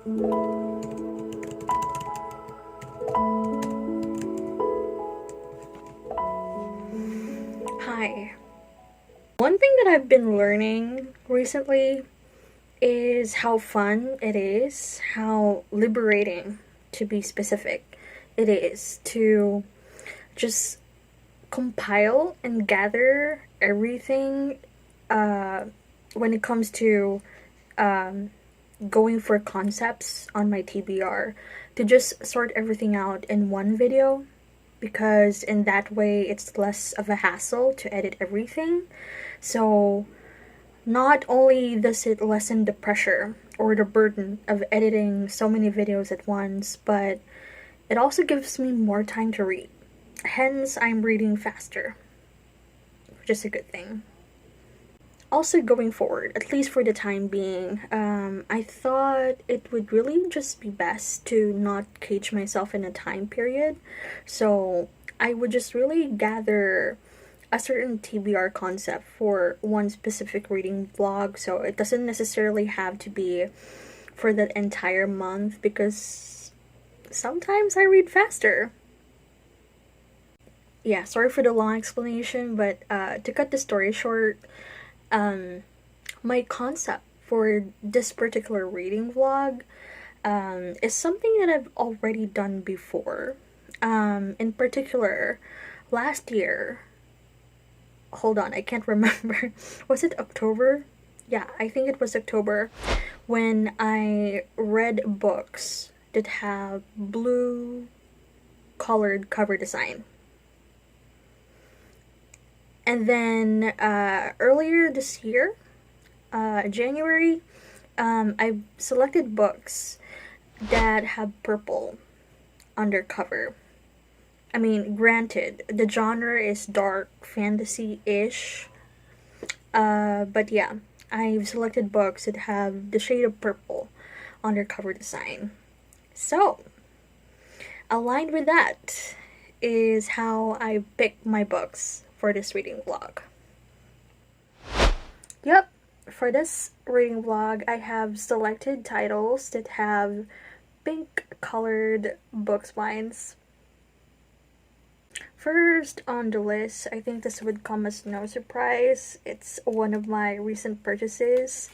Hi. One thing that I've been learning recently is how fun it is, how liberating, to be specific, it is to just compile and gather everything when it comes to um, going for concepts on my TBR, to just sort everything out in one video, because in that way it's less of a hassle to edit everything. So not only does it lessen the pressure or the burden of editing so many videos at once, but it also gives me more time to read. Hence, I'm reading faster, which is a good thing. Also, going forward, at least for the time being, I thought it would really just be best to not cage myself in a time period. So I would just really gather a certain TBR concept for one specific reading vlog. So it doesn't necessarily have to be for that entire month, because sometimes I read faster. Yeah, sorry for the long explanation, but to cut the story short, my concept for this particular reading vlog is something that I've already done before. In particular, last year, hold on, I can't remember. Was it October? Yeah, I think it was October, when I read books that have blue colored cover design. And then earlier this year, January, I selected books that have purple undercover. I mean, granted, the genre is dark fantasy-ish, but yeah, I've selected books that have the shade of purple undercover design. So, aligned with that is how I pick my books for this reading vlog. Yep, for this reading vlog, I have selected titles that have pink colored book spines. First on the list, I think this would come as no surprise. It's one of my recent purchases.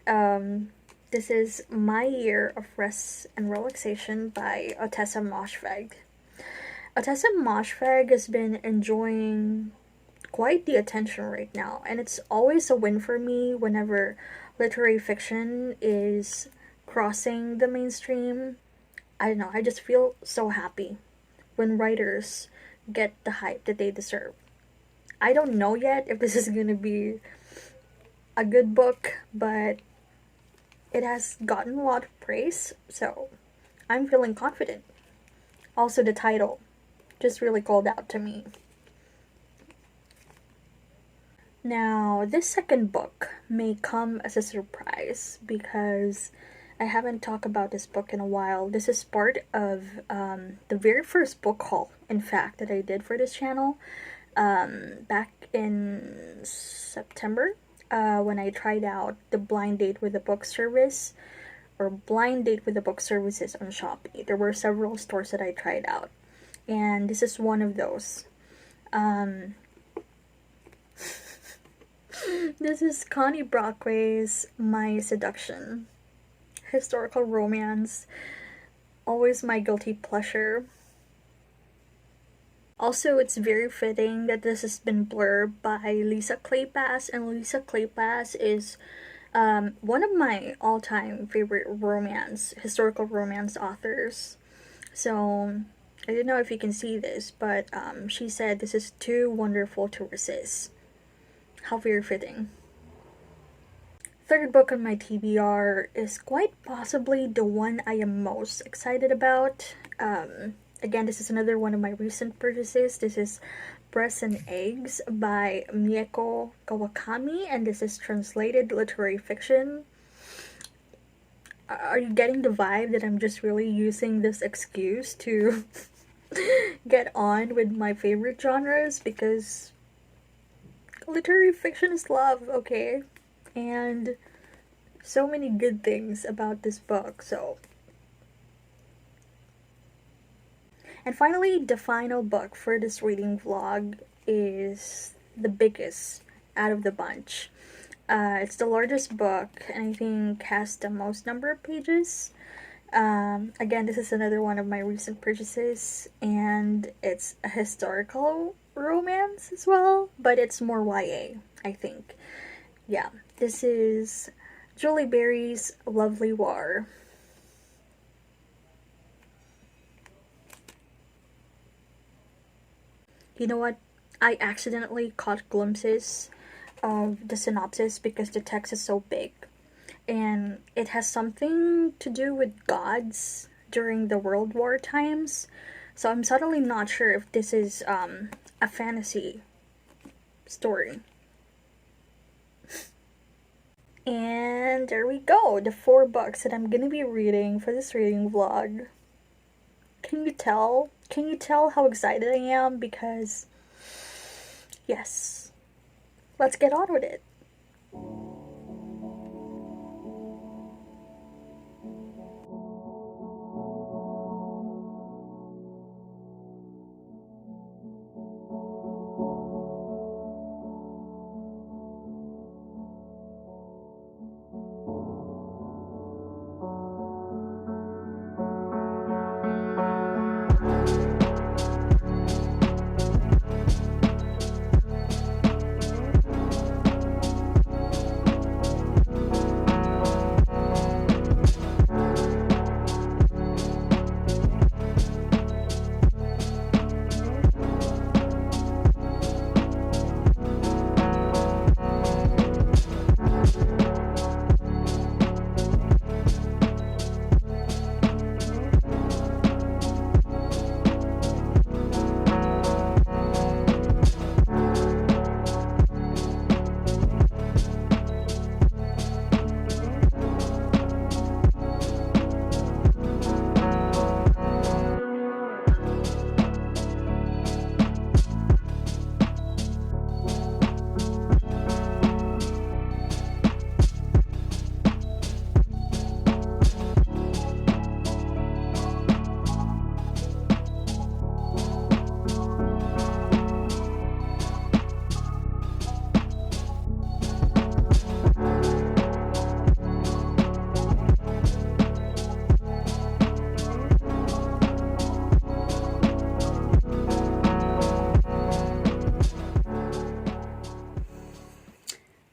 This is My Year of Rest and Relaxation by Otessa Moshfegh. Otessa Moshfegh has been enjoying quite the attention right now, and it's always a win for me whenever literary fiction is crossing the mainstream. I don't know, I just feel so happy when writers get the hype that they deserve. I don't know yet if this is gonna be a good book, but it has gotten a lot of praise, so I'm feeling confident. Also, the title just really called out to me. Now, this second book may come as a surprise because I haven't talked about this book in a while. This is part of the very first book haul, in fact, that I did for this channel back in September when I tried out the blind date with the book service, or blind date with the book services on Shopee. There were several stores that I tried out, and this is one of those. This is Connie Brockway's My Seduction. Historical romance. Always my guilty pleasure. Also, it's very fitting that this has been blurbed by Lisa Kleypas, and Lisa Kleypas is one of my all-time favorite historical romance authors. So, I don't know if you can see this, but she said this is too wonderful to resist. How very fitting. Third book on my TBR is quite possibly the one I am most excited about. Again, this is another one of my recent purchases. This is Breasts and Eggs by Mieko Kawakami, and this is translated literary fiction. Are you getting the vibe that I'm just really using this excuse to get on with my favorite genres? Because literary fiction is love, okay? And so many good things about this book, so And finally, the final book for this reading vlog is the biggest out of the bunch. It's the largest book, and I think has the most number of pages. Again, this is another one of my recent purchases, and it's a historical romance as well, but it's more YA, I think. Yeah, this is Julie Berry's Lovely War. You know what? I accidentally caught glimpses of the synopsis because the text is so big. And it has something to do with gods during the World War times. So I'm suddenly not sure if this is a fantasy story. And there we go, the 4 books that I'm gonna be reading for this reading vlog. Can you tell? Can you tell how excited I am? Because, yes, let's get on with it.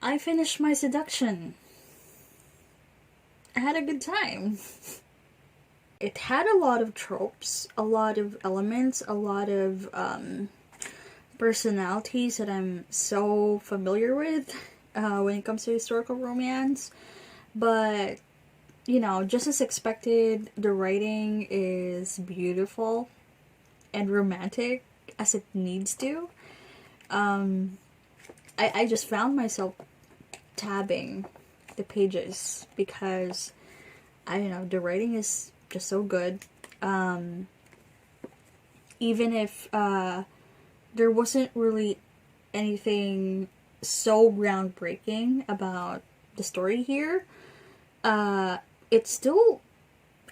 I finished my seduction. I had a good time. It had a lot of tropes, a lot of elements, a lot of personalities that I'm so familiar with when it comes to historical romance. But, you know, just as expected, the writing is beautiful and romantic as it needs to. I just found myself tabbing the pages because, I don't know, the writing is just so good. Even if there wasn't really anything so groundbreaking about the story here, it's still,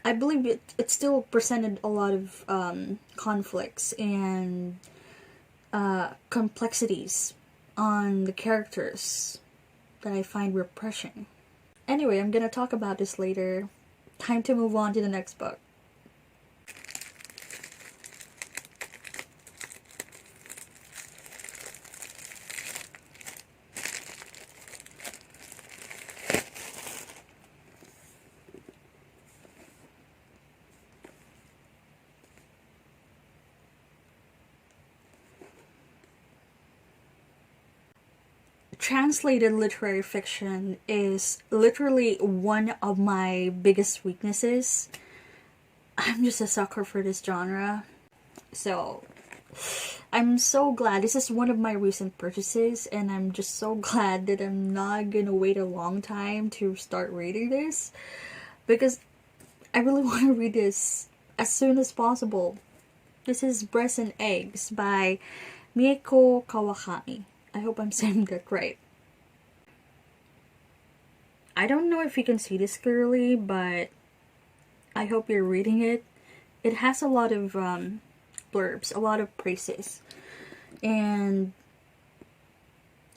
I believe it still presented a lot of conflicts and complexities on the characters that I find refreshing. Anyway, I'm gonna talk about this later. Time to move on to the next book. Translated literary fiction is literally one of my biggest weaknesses. I'm just a sucker for this genre. So, I'm so glad. This is one of my recent purchases, and I'm just so glad that I'm not gonna wait a long time to start reading this, because I really want to read this as soon as possible. This is Breasts and Eggs by Mieko Kawakami. I hope I'm saying that right. I don't know if you can see this clearly, but I hope you're reading it. It has a lot of blurbs, a lot of praises. And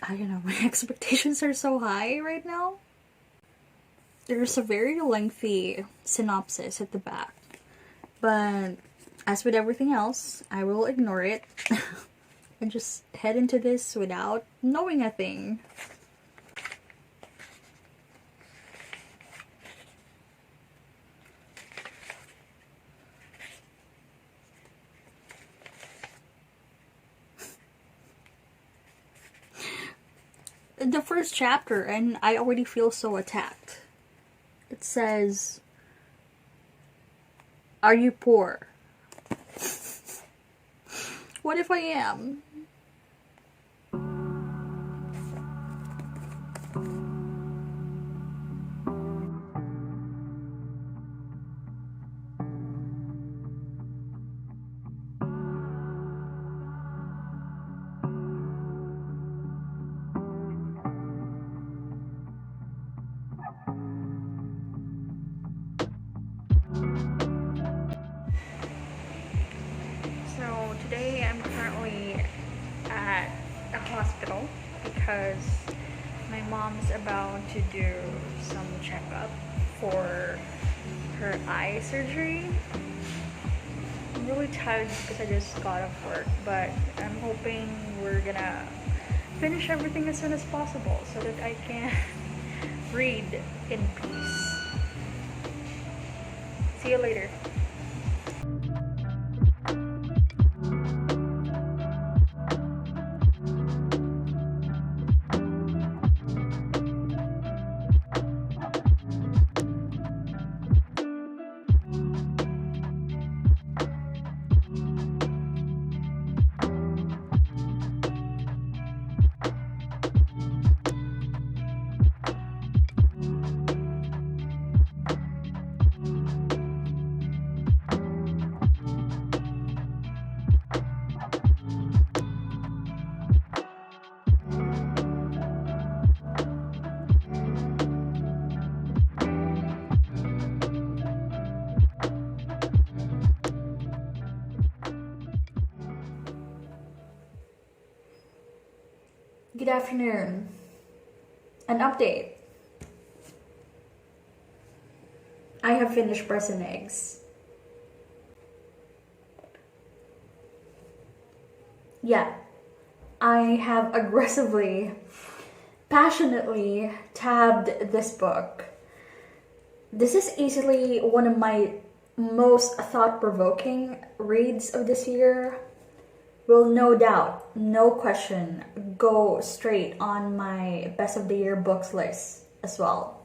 I don't know, my expectations are so high right now. There's a very lengthy synopsis at the back. But as with everything else, I will ignore it and just head into this without knowing a thing. The first chapter, and I already feel so attacked. It says, "Are you poor?" What if I am? So today I'm currently at a hospital because my mom's about to do some checkup for her eye surgery. I'm really tired because I just got off work, but I'm hoping we're gonna finish everything as soon as possible so that I can read in peace. See you later. Good afternoon. An update. I have finished breast and eggs. Yeah, I have aggressively, passionately tabbed this book. This is easily one of my most thought-provoking reads of this year. Will no doubt, no question, go straight on my best of the year books list as well.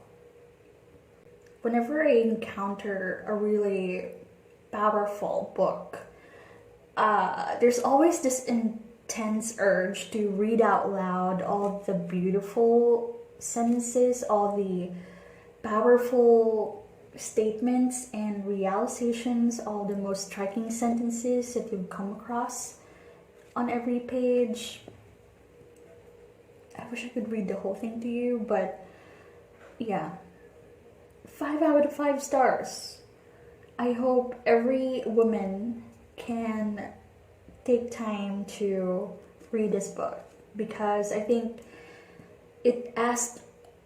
Whenever I encounter a really powerful book, there's always this intense urge to read out loud all the beautiful sentences, all the powerful statements and realizations, all the most striking sentences that you've come across on every page. I wish I could read the whole thing to you, but yeah. 5 out of 5 stars. I hope every woman can take time to read this book because I think it asked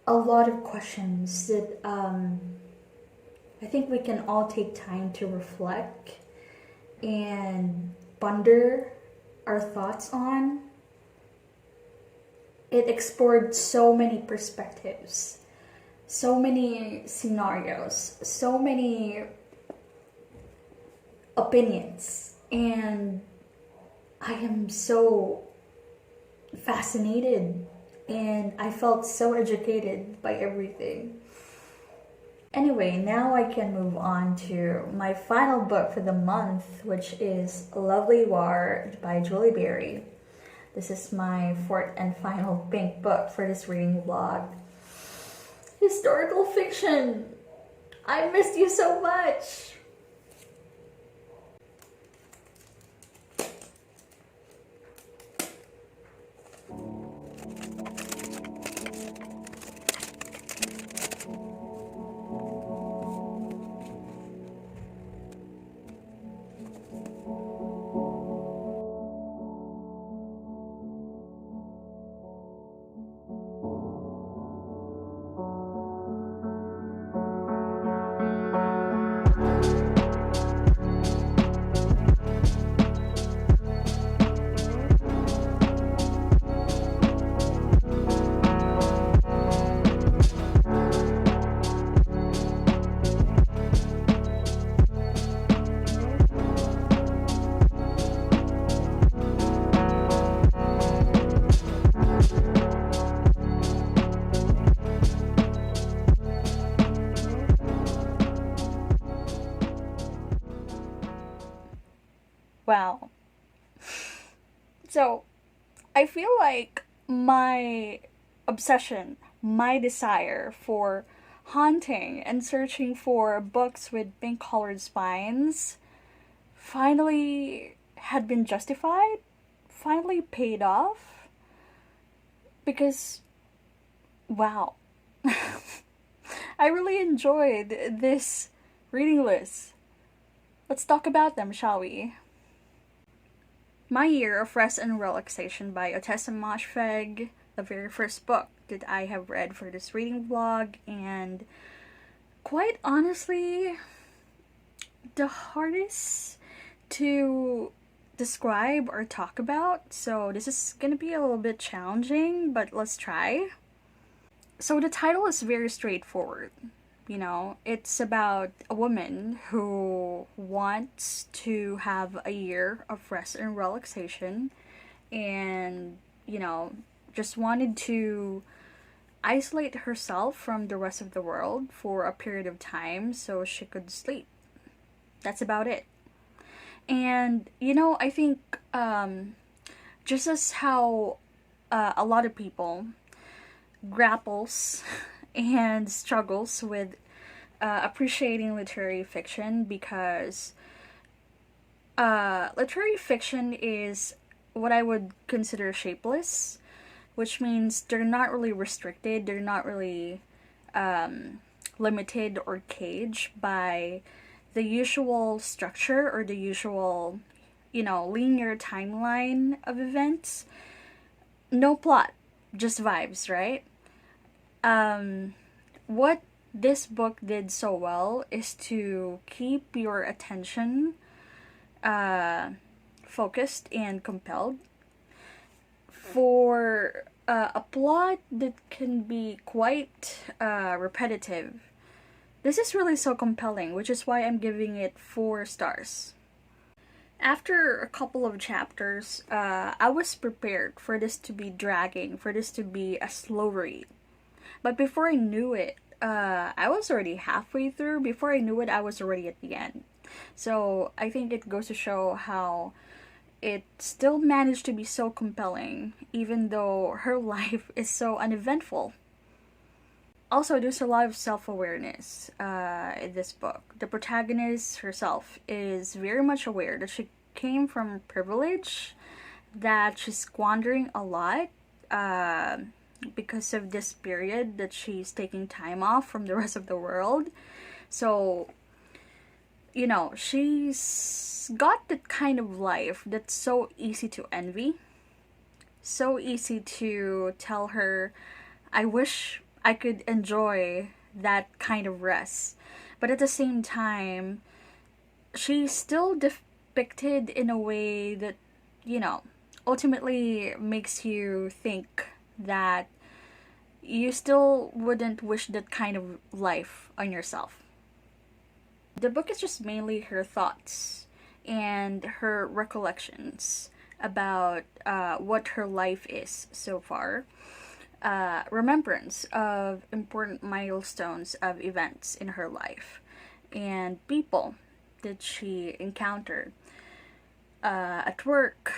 a lot of questions that I think we can all take time to reflect and ponder our thoughts on. It explored so many perspectives, so many scenarios, so many opinions, and I am so fascinated and I felt so educated by everything. Anyway, now I can move on to my final book for the month, which is Lovely War by Julie Berry. This is my fourth and final pink book for this reading vlog. Historical fiction! I missed you so much! Wow. So, I feel like my obsession, my desire for hunting and searching for books with pink colored spines finally had been justified, finally paid off. Because, wow, I really enjoyed this reading list. Let's talk about them, shall we? My Year of Rest and Relaxation by Otessa Moshfegh, the very first book that I have read for this reading vlog, and quite honestly, the hardest to describe or talk about, so this is gonna be a little bit challenging, but let's try. So the title is very straightforward. You know, it's about a woman who wants to have a year of rest and relaxation and, just wanted to isolate herself from the rest of the world for a period of time so she could sleep. That's about it. And, I think just as how a lot of people grapples and struggles with appreciating literary fiction, because literary fiction is what I would consider shapeless, which means they're not really restricted, they're not really limited or caged by the usual structure or the usual, linear timeline of events. No plot, just vibes, right? What this book did so well is to keep your attention focused and compelled for a plot that can be quite repetitive. This is really so compelling, which is why I'm giving it 4 stars. After a couple of chapters, I was prepared for this to be dragging, for this to be a slow read. But before I knew it, I was already halfway through. Before I knew it, I was already at the end. So I think it goes to show how it still managed to be so compelling, even though her life is so uneventful. Also, there's a lot of self-awareness in this book. The protagonist herself is very much aware that she came from privilege, that she's squandering a lot because of this period that she's taking time off from the rest of the world. So, she's got that kind of life that's so easy to envy, so easy to tell her, I wish I could enjoy that kind of rest. But at the same time, she's still depicted in a way that, ultimately makes you think that you still wouldn't wish that kind of life on yourself. The book is just mainly her thoughts and her recollections about what her life is so far. Remembrance of important milestones of events in her life and people that she encountered at work,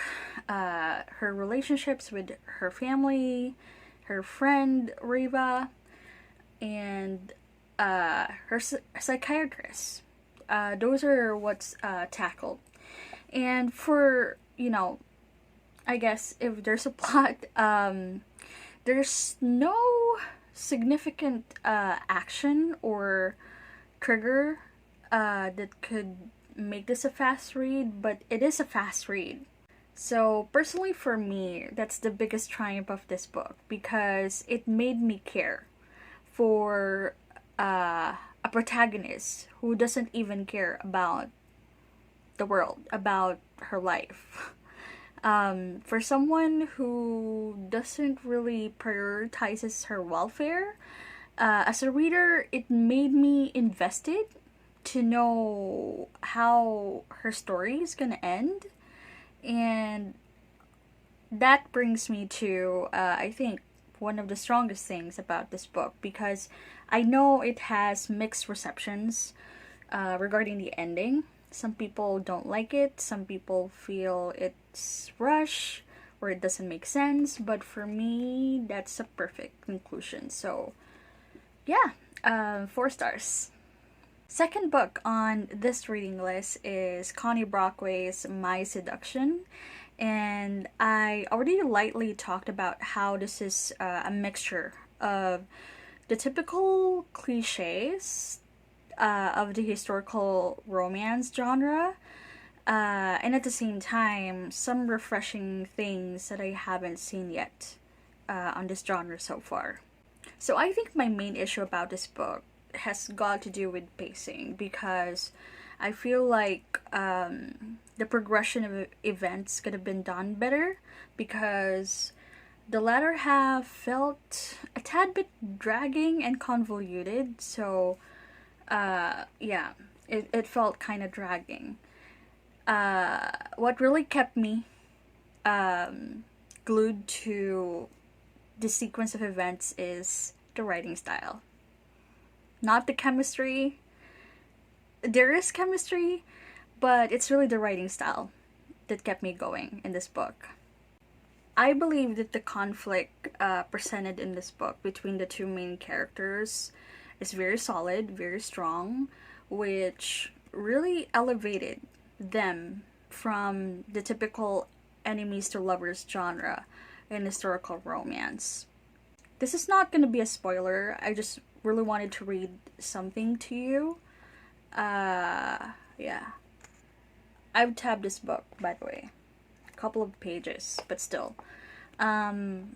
her relationships with her family, her friend Riva, and her psychiatrist. Those are what's tackled. And for, I guess if there's a plot, there's no significant action or trigger that could make this a fast read, but it is a fast read. So, personally for me, that's the biggest triumph of this book, because it made me care for a protagonist who doesn't even care about the world, about her life. For someone who doesn't really prioritizes her welfare, as a reader, it made me invested to know how her story is gonna end. And that brings me to, I think, one of the strongest things about this book, because I know it has mixed receptions regarding the ending. Some people don't like it, some people feel it's rush or it doesn't make sense, but for me, that's a perfect conclusion. So, yeah, 4 stars. Second book on this reading list is Connie Brockway's My Seduction. And I already lightly talked about how this is a mixture of the typical cliches of the historical romance genre, and at the same time, some refreshing things that I haven't seen yet on this genre so far. So I think my main issue about this book has got to do with pacing, because I feel like the progression of events could have been done better, because the latter half felt a tad bit dragging and convoluted. So yeah, it felt kind of dragging. What really kept me glued to the sequence of events is the writing style, not the chemistry. There is chemistry, but it's really the writing style that kept me going in this book. I believe that the conflict presented in this book between the two main characters is very solid, very strong, which really elevated them from the typical enemies to lovers genre in historical romance. This is not going to be a spoiler. I just really wanted to read something to you. Yeah. I've tabbed this book, by the way. A couple of pages, but still. Um,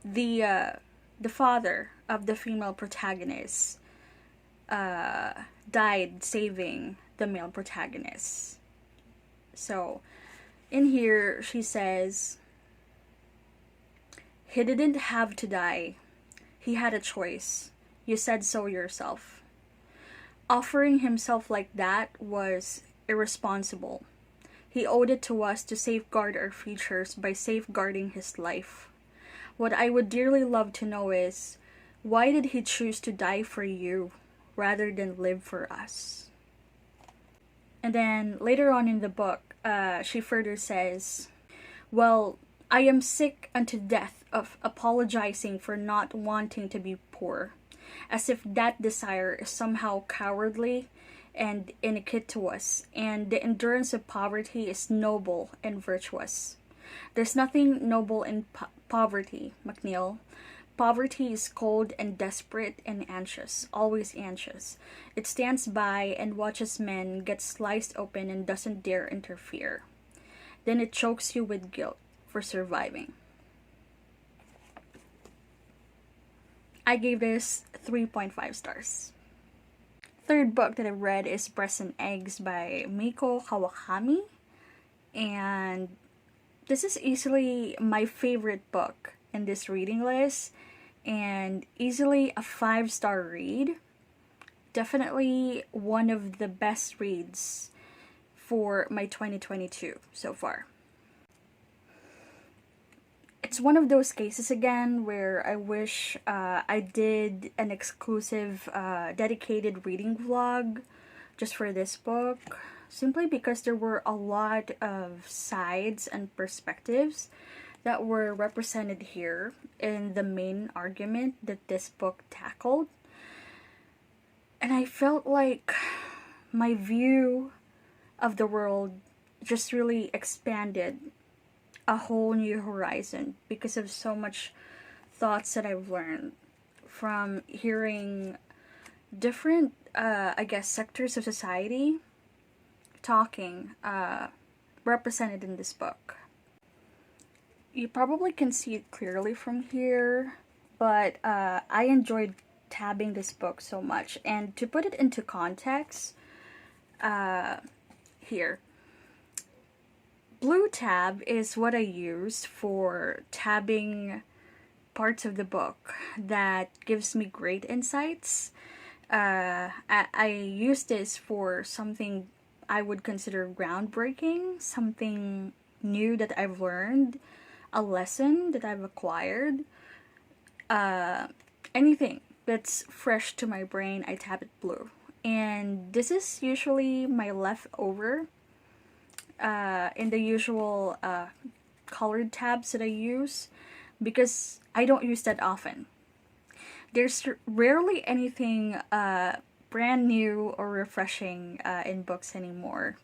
the father of the female protagonist died saving the male protagonist. So, in here, she says, "He didn't have to die. He had a choice. You said so yourself. Offering himself like that was irresponsible. He owed it to us to safeguard our futures by safeguarding his life. What I would dearly love to know is, why did he choose to die for you rather than live for us?" And then later on in the book, she further says, "Well, I am sick unto death of apologizing for not wanting to be poor, as if that desire is somehow cowardly and iniquitous, and the endurance of poverty is noble and virtuous. There's nothing noble in poverty, McNeil. Poverty is cold and desperate and anxious, always anxious. It stands by and watches men get sliced open and doesn't dare interfere. Then it chokes you with guilt for surviving." I gave this 3.5 stars. Third book that I read is Breasts and Eggs by Miko Kawakami. And this is easily my favorite book in this reading list, and easily a 5-star read. Definitely one of the best reads for my 2022 so far. It's one of those cases again where I wish I did an exclusive dedicated reading vlog just for this book, simply because there were a lot of sides and perspectives that were represented here in the main argument that this book tackled. And I felt like my view of the world just really expanded a whole new horizon because of so much thoughts that I've learned from hearing different, I guess, sectors of society talking, represented in this book. You probably can see it clearly from here, but I enjoyed tabbing this book so much. And to put it into context, here, Blue tab is what I use for tabbing parts of the book that gives me great insights. I use this for something I would consider groundbreaking, something new that I've learned, a lesson that I've acquired. Anything that's fresh to my brain, I tab it blue. and this is usually my leftover in the usual colored tabs that I use, because I don't use that often. There's rarely anything brand new or refreshing in books anymore.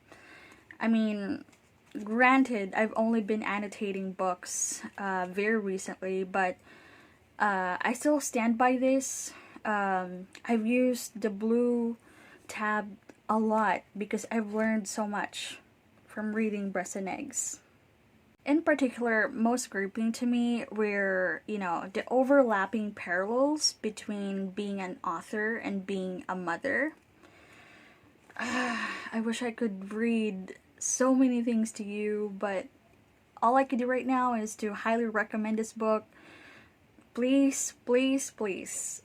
I mean, granted, I've only been annotating books very recently, but I still stand by this. I've used the blue tab a lot because I've learned so much from reading Breast and Eggs. In particular, most gripping to me were, the overlapping parallels between being an author and being a mother. I wish I could read so many things to you, but all I can do right now is to highly recommend this book. Please, please, please,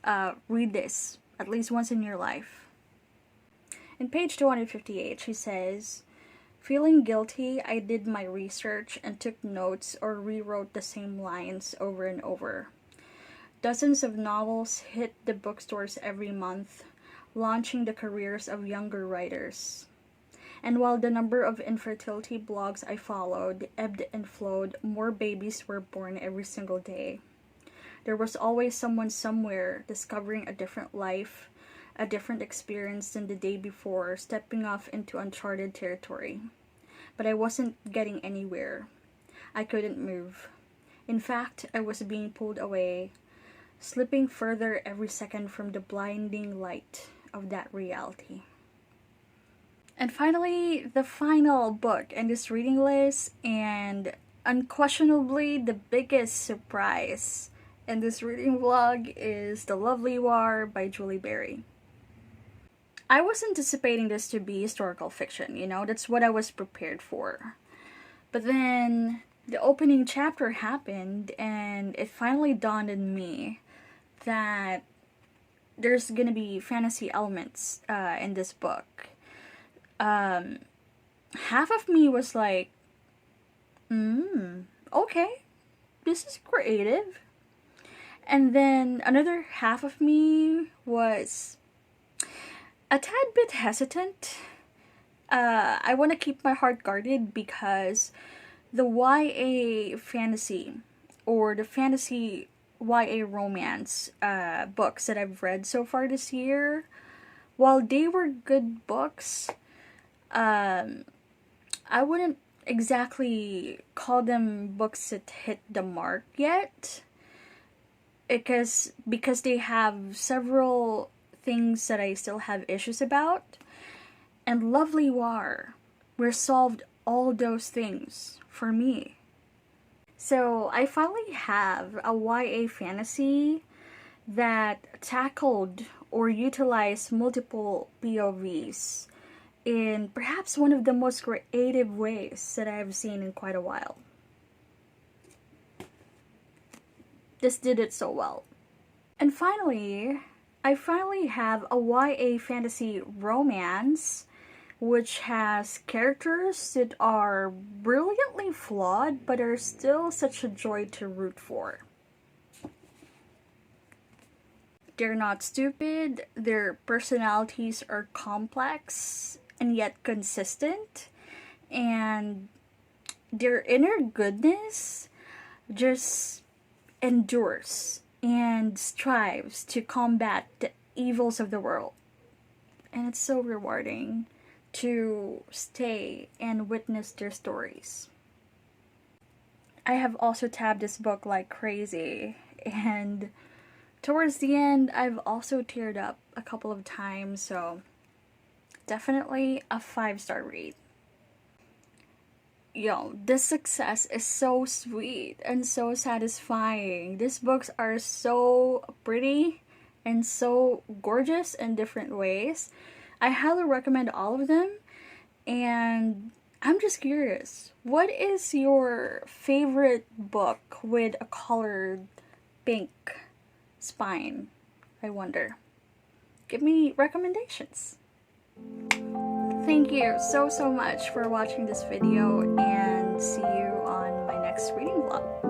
read this at least once in your life. In page 258, she says, "Feeling guilty, I did my research and took notes or rewrote the same lines over and over. Dozens of novels hit the bookstores every month, launching the careers of younger writers. And while the number of infertility blogs I followed ebbed and flowed, more babies were born every single day. There was always someone somewhere discovering a different life, a different experience than the day before, stepping off into uncharted territory. But I wasn't getting anywhere. I couldn't move. In fact, I was being pulled away, slipping further every second from the blinding light of that reality." And finally, the final book in this reading list, and unquestionably the biggest surprise in this reading vlog, is The Lovely War by Julie Berry. I was anticipating this to be historical fiction, that's what I was prepared for. But then the opening chapter happened, and it finally dawned on me that there's gonna be fantasy elements in this book. Half of me was like, okay, this is creative. And then another half of me was a tad bit hesitant. I want to keep my heart guarded because the YA fantasy or the fantasy YA romance books that I've read so far this year, while they were good books, I wouldn't exactly call them books that hit the mark yet. Because they have several things that I still have issues about. And Lovely War resolved all those things for me. So I finally have a YA fantasy that tackled or utilized multiple POVs in perhaps one of the most creative ways that I've seen in quite a while. This did it so well. And finally, I have a YA fantasy romance which has characters that are brilliantly flawed but are still such a joy to root for. They're not stupid, their personalities are complex and yet consistent, and their inner goodness just endures and strives to combat the evils of the world. And it's so rewarding to stay and witness their stories. I have also tabbed this book like crazy, and towards the end I've also teared up a couple of times, so definitely a 5-star read. This success is so sweet and so satisfying. These books are so pretty and so gorgeous in different ways. I highly recommend all of them, and I'm just curious, what is your favorite book with a colored pink spine? I wonder. Give me recommendations. Thank you so much for watching this video, and see you on my next reading vlog.